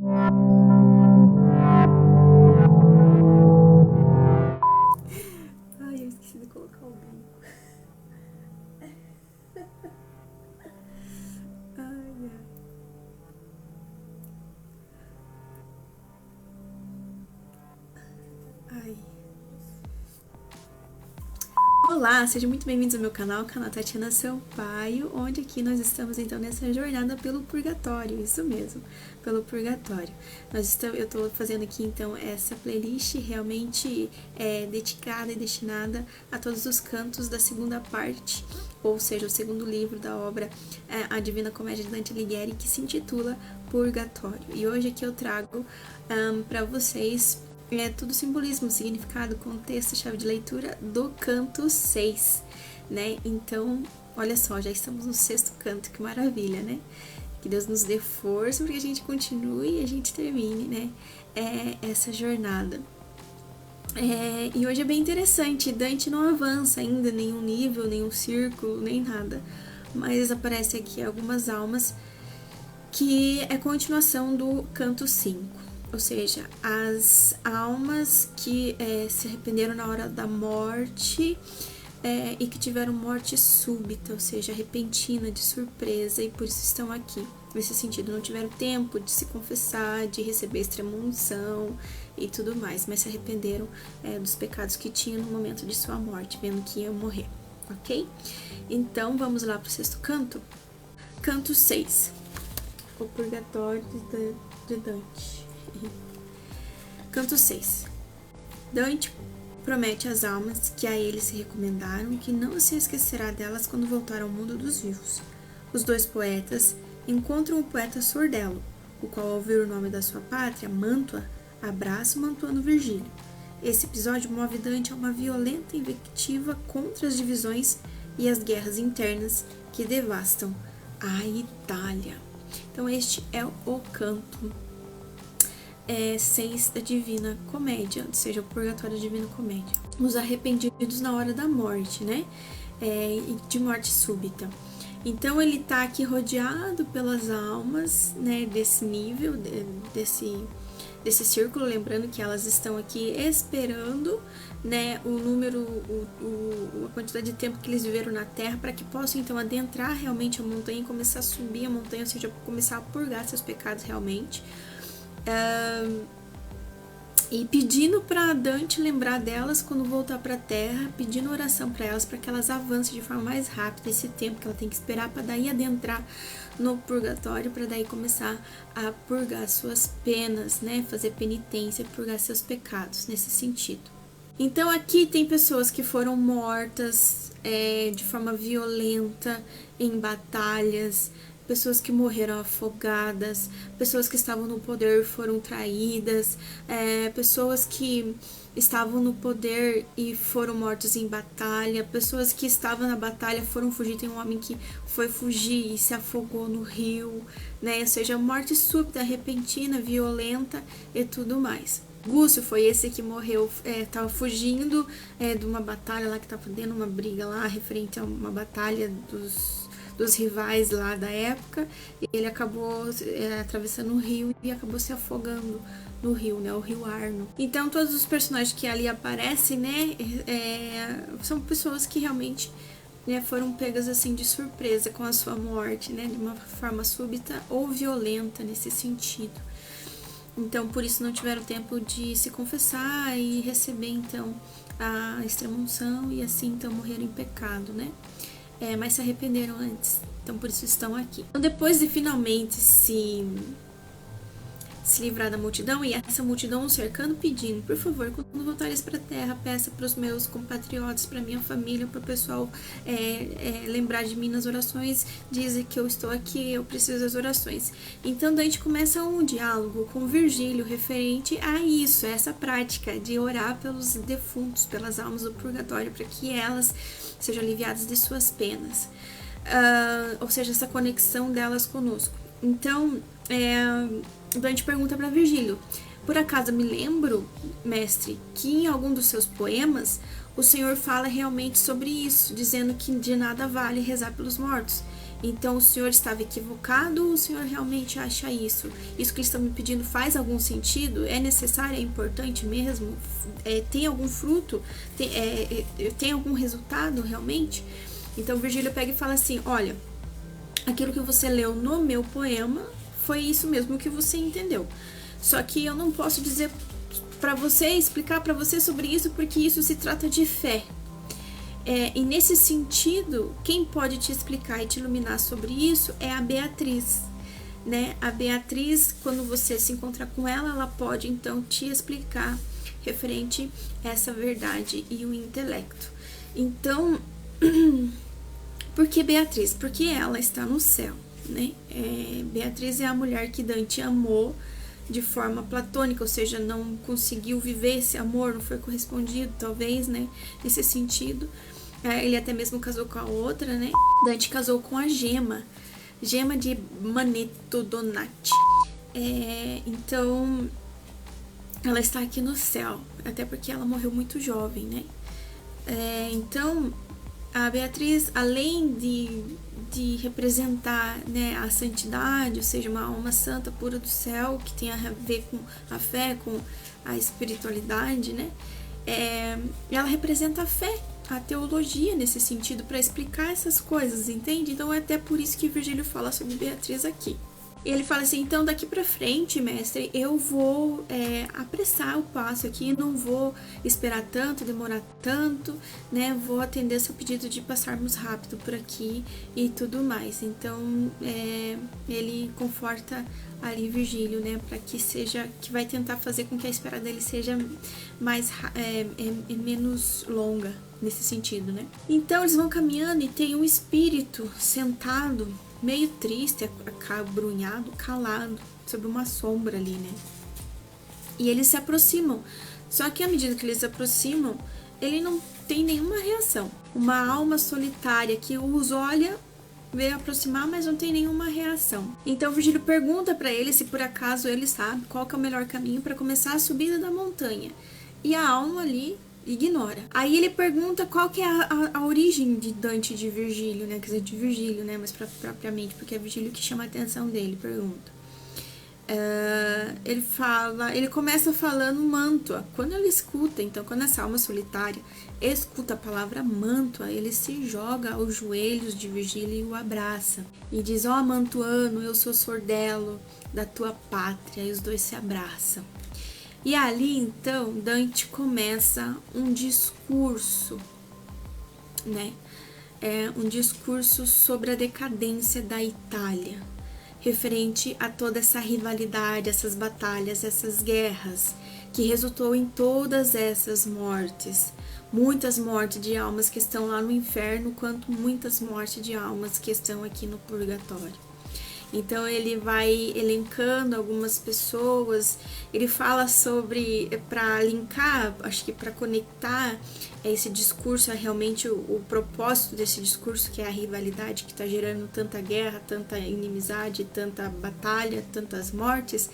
Ai, eu esqueci de colocar o brinco. Ai, ai. Olá, sejam muito bem-vindos ao meu canal Tatiana Sampaio, onde aqui nós estamos então nessa jornada pelo purgatório, isso mesmo, pelo purgatório. Eu estou fazendo aqui então essa playlist realmente dedicada e destinada a todos os cantos da segunda parte, ou seja, o segundo livro da obra A Divina Comédia de Dante Alighieri, que se intitula Purgatório. E hoje aqui eu trago para vocês tudo simbolismo, significado, contexto, chave de leitura do canto 6, né? Então, olha só, já estamos no 6º canto, que maravilha, né? Que Deus nos dê força para que a gente continue e a gente termine, né? Essa jornada. E hoje é bem interessante, Dante não avança ainda nenhum nível, nenhum círculo, nem nada, mas aparece aqui algumas almas que é continuação do canto 5. Ou seja, as almas que se arrependeram na hora da morte e que tiveram morte súbita, ou seja, repentina, de surpresa, e por isso estão aqui. Nesse sentido, não tiveram tempo de se confessar, de receber extrema-unção e tudo mais, mas se arrependeram dos pecados que tinham no momento de sua morte, vendo que iam morrer, ok? Então, vamos lá para o 6º canto. Canto 6. O Purgatório de Dante. Canto 6. Dante promete às almas que a ele se recomendaram que não se esquecerá delas quando voltar ao mundo dos vivos. Os dois poetas encontram o poeta Sordello, o qual, ao ouvir o nome da sua pátria, Mântua, abraça o mantuano Virgílio. Esse episódio move Dante a uma violenta invectiva contra as divisões e as guerras internas que devastam a Itália. Então este é o canto 6 da Divina Comédia, ou seja, o Purgatório da Divina Comédia. Os arrependidos na hora da morte, né? De morte súbita. Então ele tá aqui rodeado pelas almas, né? Desse nível, desse círculo, lembrando que elas estão aqui esperando, né? O número, a quantidade de tempo que eles viveram na Terra, para que possam então adentrar realmente a montanha e começar a subir a montanha, ou seja, começar a purgar seus pecados realmente. E pedindo para Dante lembrar delas quando voltar para a Terra, pedindo oração para elas, para que elas avancem de forma mais rápida esse tempo que ela tem que esperar para daí adentrar no purgatório, para daí começar a purgar suas penas, né, fazer penitência, purgar seus pecados, nesse sentido. Então aqui tem pessoas que foram mortas de forma violenta em batalhas, pessoas que morreram afogadas, pessoas que estavam no poder foram traídas, pessoas que estavam no poder e foram mortos em batalha, pessoas que estavam na batalha foram fugir, tem um homem que foi fugir e se afogou no rio, né? Ou seja, morte súbita, repentina, violenta e tudo mais. Gúcio foi esse que morreu, estava fugindo de uma batalha lá, que estava tendo uma briga lá, referente a uma batalha dos rivais lá da época, e ele acabou atravessando o rio e acabou se afogando no rio, né, o rio Arno. Então todos os personagens que ali aparecem, né, são pessoas que realmente, né, foram pegas assim de surpresa com a sua morte, né, de uma forma súbita ou violenta nesse sentido. Então por isso não tiveram tempo de se confessar e receber então a extrema-unção e assim então morreram em pecado, né? Mas se arrependeram antes, então por isso estão aqui. Então, depois de finalmente se livrar da multidão, e essa multidão cercando, pedindo, por favor, quando voltares para a terra, peça para os meus compatriotas, para minha família, para o pessoal lembrar de mim nas orações, dizer que eu estou aqui, eu preciso das orações. Então Dante começa um diálogo com Virgílio referente a isso, a essa prática de orar pelos defuntos, pelas almas do purgatório, para que elas sejam aliviadas de suas penas, ou seja, essa conexão delas conosco. Então, Dante pergunta para Virgílio: por acaso me lembro, mestre, que em algum dos seus poemas o Senhor fala realmente sobre isso, dizendo que de nada vale rezar pelos mortos. Então o senhor estava equivocado ou o senhor realmente acha isso? Isso que eles estão me pedindo faz algum sentido? É necessário? É importante mesmo? Tem algum fruto? Tem algum resultado realmente? Então Virgílio pega e fala assim, olha, aquilo que você leu no meu poema foi isso mesmo que você entendeu. Só que eu não posso dizer para você, explicar para você sobre isso, porque isso se trata de fé. E nesse sentido, quem pode te explicar e te iluminar sobre isso é a Beatriz, né? A Beatriz, quando você se encontrar com ela, ela pode então te explicar referente a essa verdade e o intelecto. Então, por que Beatriz? Porque ela está no céu, né? Beatriz é a mulher que Dante amou de forma platônica, ou seja, não conseguiu viver esse amor, não foi correspondido, talvez, né? Nesse sentido. Ele até mesmo casou com a outra, né? Dante casou com a Gema de Manetto Donati. Então, ela está aqui no céu, até porque ela morreu muito jovem, né? Então, a Beatriz, além de representar, né, a santidade, ou seja, uma alma santa pura do céu, que tem a ver com a fé, com a espiritualidade, né? Ela representa a fé, a teologia nesse sentido, para explicar essas coisas, entende? Então é até por isso que Virgílio fala sobre Beatriz aqui. E ele fala assim, então daqui pra frente, mestre, eu vou apressar o passo aqui, não vou esperar tanto, demorar tanto, né? Vou atender seu pedido de passarmos rápido por aqui e tudo mais. Então, ele conforta ali Virgílio, né? Para que vai tentar fazer com que a espera dele seja menos longa nesse sentido, né? Então, eles vão caminhando e tem um espírito sentado, meio triste, acabrunhado, calado, sobre uma sombra ali, né? E eles se aproximam. Só que à medida que eles se aproximam, ele não tem nenhuma reação. Uma alma solitária que os olha, vê aproximar, mas não tem nenhuma reação. Então Virgílio pergunta para ele se por acaso ele sabe qual que é o melhor caminho para começar a subida da montanha. E a alma ali ignora. Aí ele pergunta qual que é a origem de Dante e de Virgílio, né? Quer dizer, de Virgílio, né? Mas propriamente, porque é Virgílio que chama a atenção dele, pergunta. Ele começa falando mantua. Quando ele escuta, então, quando essa alma solitária escuta a palavra mantua, ele se joga aos joelhos de Virgílio e o abraça. E diz, ó, Mantuano, eu sou sordello da tua pátria. E os dois se abraçam. E ali, então, Dante começa um discurso, né? Um discurso sobre a decadência da Itália, referente a toda essa rivalidade, essas batalhas, essas guerras, que resultou em todas essas mortes. Muitas mortes de almas que estão lá no inferno, quanto muitas mortes de almas que estão aqui no purgatório. Então ele vai elencando algumas pessoas, ele fala sobre, para linkar, acho que para conectar esse discurso a realmente o propósito desse discurso, que é a rivalidade que está gerando tanta guerra, tanta inimizade, tanta batalha, tantas mortes.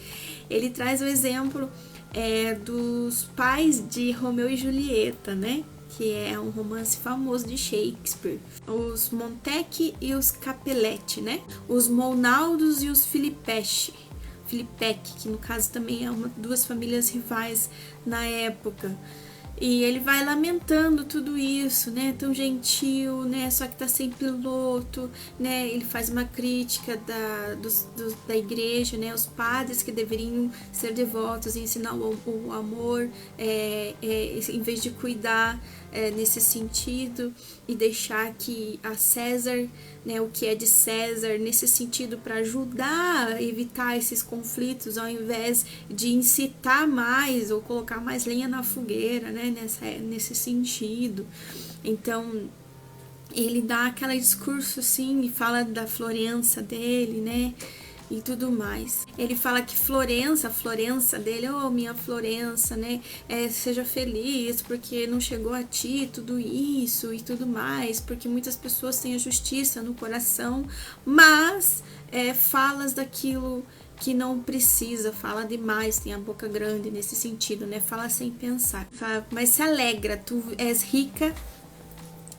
Ele traz o exemplo dos pais de Romeu e Julieta, né? Que é um romance famoso de Shakespeare. Os Montecchi e os Cappelletti, né? Os Monaldos e os Filippetti, que no caso também é duas famílias rivais na época. E ele vai lamentando tudo isso, né? Tão gentil, né? Só que tá sem piloto, né? Ele faz uma crítica da igreja, né? Os padres que deveriam ser devotos e ensinar o amor, em vez de cuidar nesse sentido e deixar que a César, né? O que é de César, nesse sentido, para ajudar a evitar esses conflitos, ao invés de incitar mais ou colocar mais lenha na fogueira, né? Nesse sentido. Então ele dá aquele discurso assim e fala da Florença dele, né, e tudo mais. Ele fala que a Florença dele, minha Florença, né, seja feliz porque não chegou a ti tudo isso e tudo mais, porque muitas pessoas têm a justiça no coração, mas falas daquilo que não precisa, fala demais, tem a boca grande nesse sentido, né? Fala sem pensar. Fala, mas se alegra, tu és rica,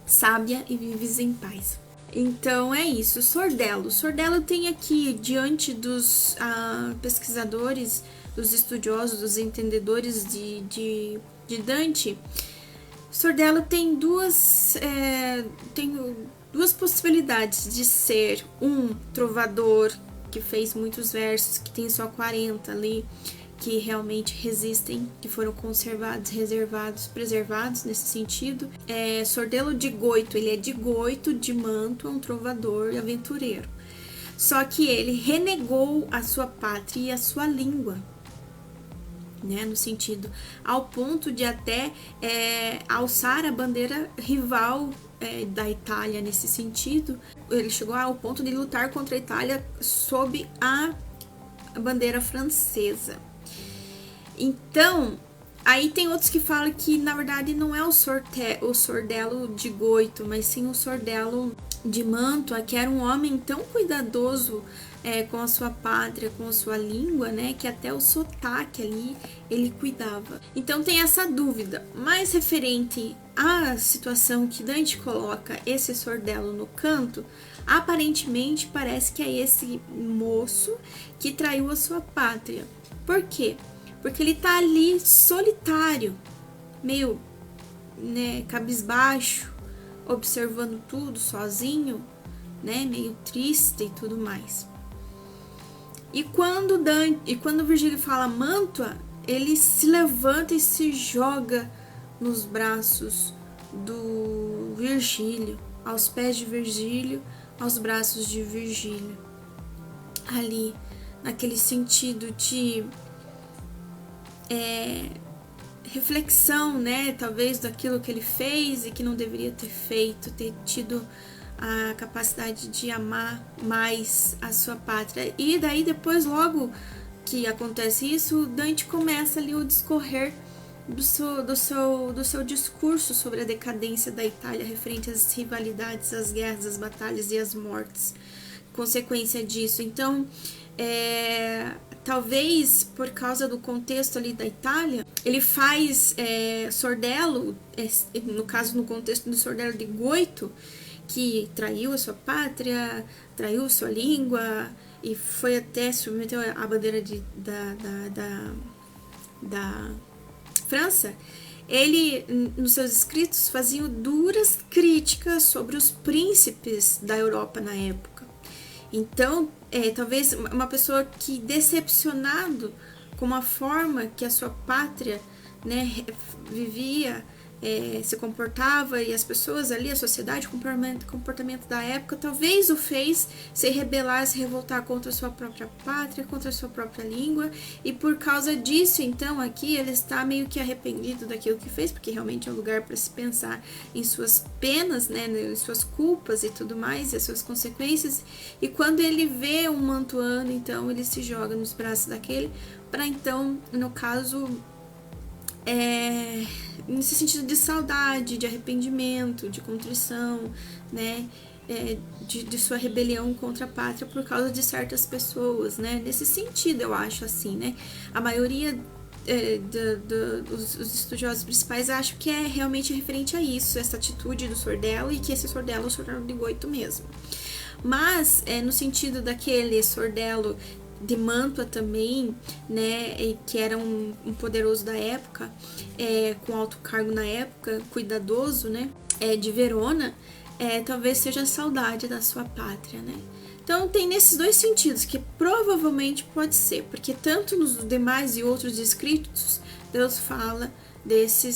sábia e vives em paz. Então é isso, Sordello. Sordello tem aqui, diante dos pesquisadores, dos estudiosos, dos entendedores de Dante, Sordello tem duas possibilidades de ser um trovador que fez muitos versos, que tem só 40 ali, que realmente resistem, que foram conservados, reservados, preservados nesse sentido. Sordello de Goito, ele é de Goito, de Mantua, um trovador e aventureiro. Só que ele renegou a sua pátria e a sua língua, né, no sentido, ao ponto de até alçar a bandeira rival da Itália nesse sentido. Ele chegou ao ponto de lutar contra a Itália sob a bandeira francesa. Então, aí tem outros que falam que na verdade não é o Sordello de Goito, mas sim o Sordello de Mantua, que era um homem tão cuidadoso com a sua pátria, com a sua língua, né, que até o sotaque ali ele cuidava. Então tem essa dúvida, mas referente à situação que Dante coloca esse Sordello no canto, aparentemente parece que é esse moço que traiu a sua pátria. Por quê? Porque ele tá ali solitário, meio, né, cabisbaixo, observando tudo sozinho, né, meio triste e tudo mais. E quando Virgílio fala Mantua, ele se levanta e se joga nos braços do Virgílio, aos pés de Virgílio, aos braços de Virgílio. Ali, naquele sentido de reflexão, né, talvez daquilo que ele fez e que não deveria ter feito, ter tido a capacidade de amar mais a sua pátria. E daí depois, logo que acontece isso, Dante começa ali o discorrer do seu discurso sobre a decadência da Itália, referente às rivalidades, às guerras, às batalhas e às mortes, consequência disso. Então, talvez por causa do contexto ali da Itália, ele faz Sordello, no caso no contexto do Sordello de Goito, que traiu a sua pátria, traiu sua língua e foi até submeteu a bandeira da França. Ele, nos seus escritos, fazia duras críticas sobre os príncipes da Europa na época. Então, talvez uma pessoa que, decepcionado com a forma que a sua pátria, né, vivia, se comportava, e as pessoas ali, a sociedade, o comportamento da época, talvez o fez se rebelar, se revoltar contra a sua própria pátria, contra a sua própria língua, e por causa disso, então, aqui ele está meio que arrependido daquilo que fez, porque realmente é um lugar para se pensar em suas penas, né, em suas culpas e tudo mais, e as suas consequências, e quando ele vê um mantuano, então ele se joga nos braços daquele, para então, no caso, nesse sentido de saudade, de arrependimento, de contrição, né, de sua rebelião contra a pátria por causa de certas pessoas, né, nesse sentido eu acho assim, né, a maioria dos estudiosos principais acho que é realmente referente a isso, essa atitude do Sordello, e que esse Sordello é o Sordello de Goito mesmo. Mas, no sentido daquele Sordello de Mantua também, né, que era um poderoso da época, com alto cargo na época, cuidadoso, né, de Verona, talvez seja a saudade da sua pátria, né. Então tem nesses dois sentidos, que provavelmente pode ser, porque tanto nos demais e outros escritos, Deus fala desse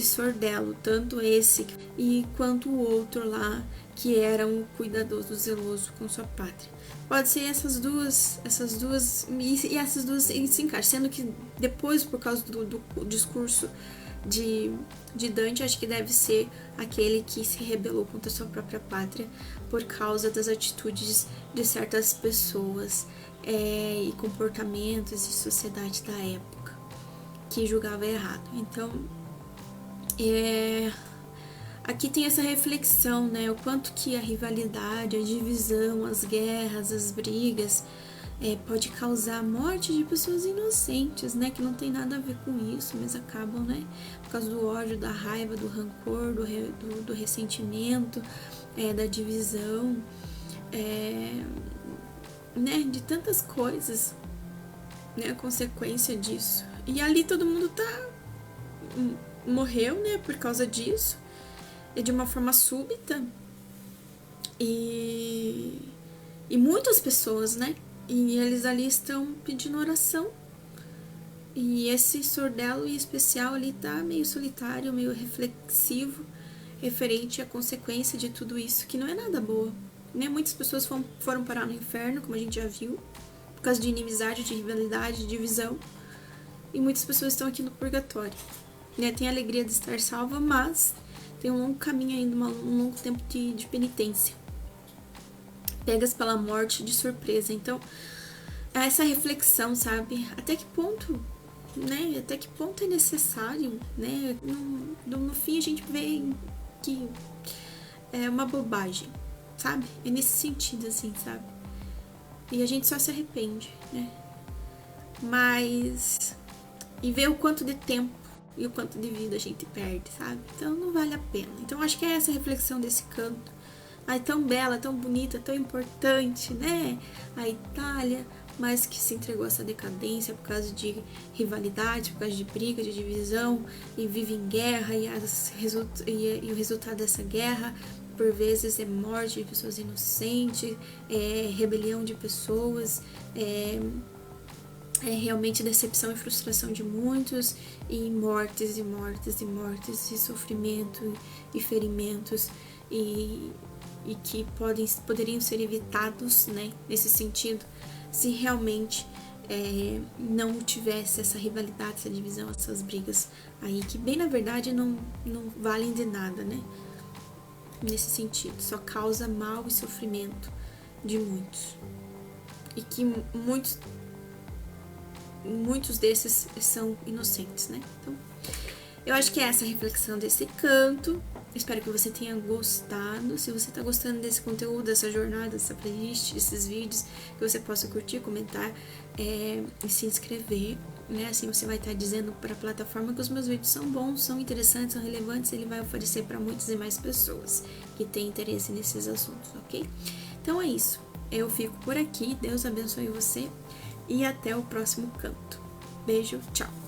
Sordello, tanto esse e quanto o outro lá, que era um cuidadoso, zeloso com sua pátria. Pode ser essas duas e essas duas se encaixam, sendo que depois, por causa do discurso de Dante, acho que deve ser aquele que se rebelou contra sua própria pátria por causa das atitudes de certas pessoas e comportamentos e sociedade da época que julgava errado. Então, aqui tem essa reflexão, né, o quanto que a rivalidade, a divisão, as guerras, as brigas pode causar a morte de pessoas inocentes, né, que não tem nada a ver com isso, mas acabam, né, por causa do ódio, da raiva, do rancor, do ressentimento, da divisão, né, de tantas coisas, né, a consequência disso. E ali todo mundo morreu, né, por causa disso, de uma forma súbita, e muitas pessoas, né, e eles ali estão pedindo oração. E esse Sordello em especial ali tá meio solitário, meio reflexivo, referente à consequência de tudo isso, que não é nada boa, né? Muitas pessoas foram parar no inferno, como a gente já viu, por causa de inimizade, de rivalidade, de divisão. E muitas pessoas estão aqui no purgatório, né? Tem a alegria de estar salva, mas tem um longo caminho ainda, um longo tempo de penitência. Pegas pela morte de surpresa. Então, essa reflexão, sabe? Até que ponto, né? Até que ponto é necessário, né? No fim a gente vê que é uma bobagem, sabe? É nesse sentido, assim, sabe? E a gente só se arrepende, né? Mas... E ver o quanto de tempo e o quanto de vida a gente perde, sabe? Então não vale a pena. Então acho que é essa reflexão desse canto. Ai, tão bela, tão bonita, tão importante, né? A Itália, mas que se entregou a essa decadência por causa de rivalidade, por causa de briga, de divisão, e vive em guerra, e o resultado dessa guerra, por vezes, é morte de pessoas inocentes, rebelião de pessoas, realmente decepção e frustração de muitos, e mortes, e mortes, e mortes, e sofrimento, e ferimentos, e que poderiam ser evitados, né, nesse sentido, se realmente não tivesse essa rivalidade, essa divisão, essas brigas aí, que bem na verdade não valem de nada, né, nesse sentido, só causa mal e sofrimento de muitos, e que muitos desses são inocentes, né? Então, eu acho que é essa a reflexão desse canto. Espero que você tenha gostado. Se você está gostando desse conteúdo, dessa jornada, dessa playlist, desses vídeos, que você possa curtir, comentar e se inscrever, né? Assim você vai estar dizendo para a plataforma que os meus vídeos são bons, são interessantes, são relevantes. Ele vai oferecer para muitas e mais pessoas que têm interesse nesses assuntos, ok? Então é isso. Eu fico por aqui. Deus abençoe você. E até o próximo canto. Beijo, tchau!